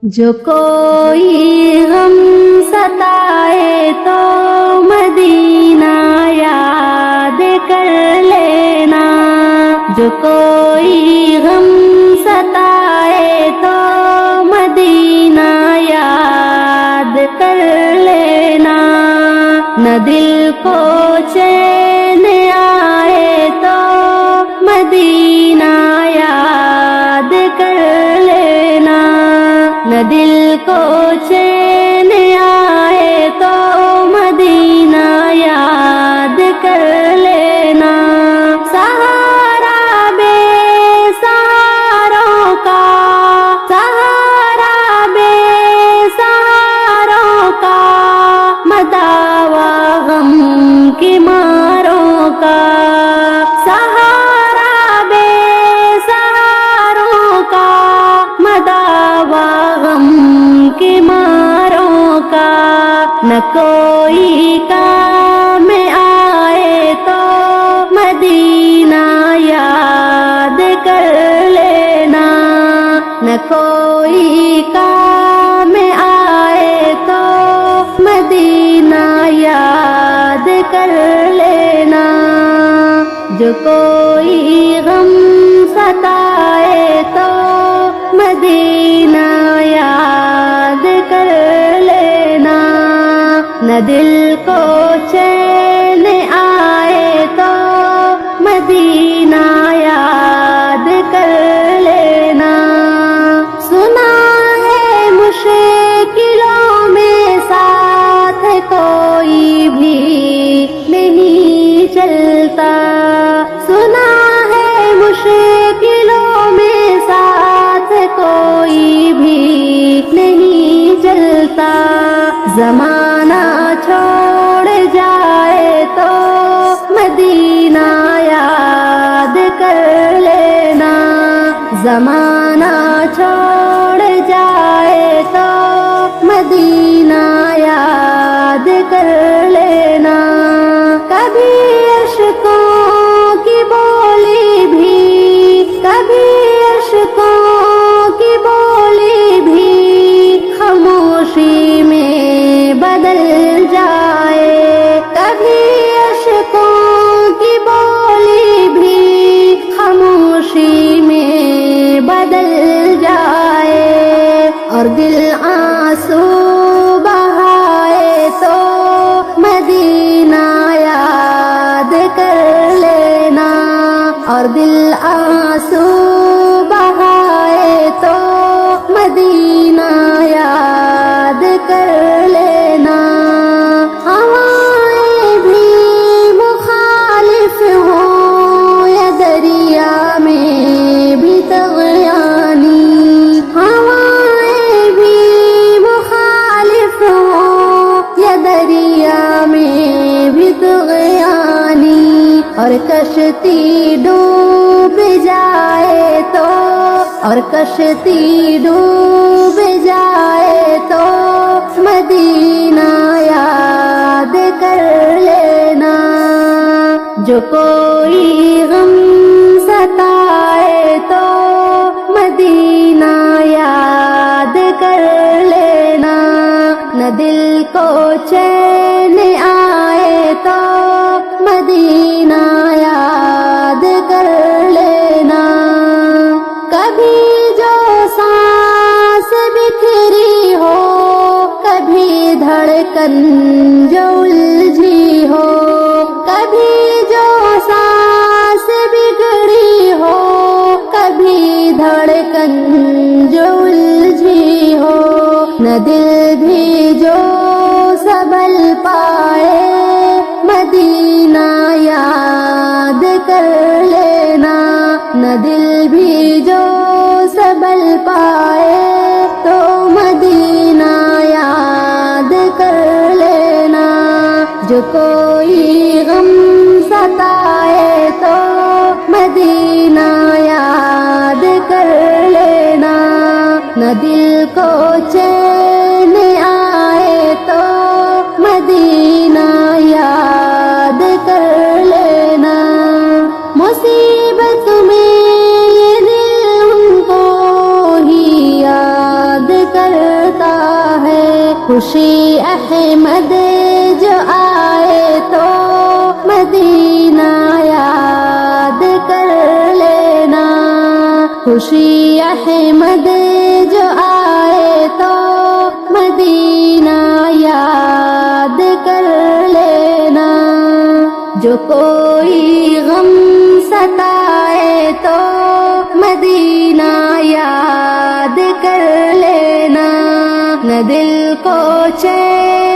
جو کوئی غم ستائے تو مدینہ یاد کر لینا، جو کوئی غم ستائے تو مدینہ یاد کر لینا، نہ دل کو چین آئے تو مدینہ یاد کر لینا، نہ دل کو چین آئے تو مدینہ یاد کر لینا، سہارا بے سہاروں کا، سہارا بے سہاروں کا، مداوا غم کی ماروں کا، سہارا بے سہاروں کا، مداوا غم کی ماروں کا، نہ کوئی کام آئے تو مدینہ یاد کر لینا، نہ کوئی کام آئے تو مدینہ یاد کر لینا، جو کوئی غم ستائے تو مدینہ یاد کر لینا، نہ دل کو چین آئے تو مدینہ یاد کر لینا، سنا ہے مشکلوں میں ساتھ کوئی بھی نہیں چلتا، سنا ہے مشکلوں میں ساتھ کوئی بھی نہیں چلتا، زمانہ چھوڑ جائے تو مدینہ یاد کر لینا، زمانہ چھوڑ جائے تو مدینہ یاد کر لینا، کبھی عشقوں کی بولی بھی، کبھی عشقوں کی بولی بھی خاموشی میں بدل جائے، کبھی عشقوں کی بولی بھی خاموشی میں بدل جائے، اور دل آنسو بہائے تو مدینہ یاد کر لینا، اور دل آنسو بہائے تو مدینہ یاد کر لینا، ہوائیں بھی مخالف ہوں یا دریا میں بھی طغیانی، ہوائیں بھی مخالف ہوں یا دریا میں بھی طغیانی، اور کشتی ڈوب جائے تو، اور کشتی ڈوب جائے تو مدینہ یاد کر لینا، جو کوئی غم ستائے تو مدینہ یاد کر لینا، نہ دل کو چین آئے تو مدینہ یاد کر لینا، کبھی جو سانس بکھری ہو، کبھی دھڑکن جو الجھی ہو، کبھی جو سانس بگڑی ہو، کبھی دھڑکن جو الجھی ہو، نہ دل بھی جو سنبھل پائے مدینہ یاد کر لینا، نہ دل بھی جو سنبھل پائے تو مدینہ یاد کر لینا، جو کوئی غم ستائے تو مدینہ یاد کر لینا، نہ دل کو چین آئے تو مدینہ یاد کر لینا، مصیبت میں یہ دل ان کو ہی یاد کر کرتا ہے. خوشی احمد جو آئے تو مدینہ یاد کر لینا. خوشی احمد جو آئے تو مدینہ یاد کر لینا. جو کوئی غم ستائے تو مدینہ یاد کر لینا. نہ دل کو چین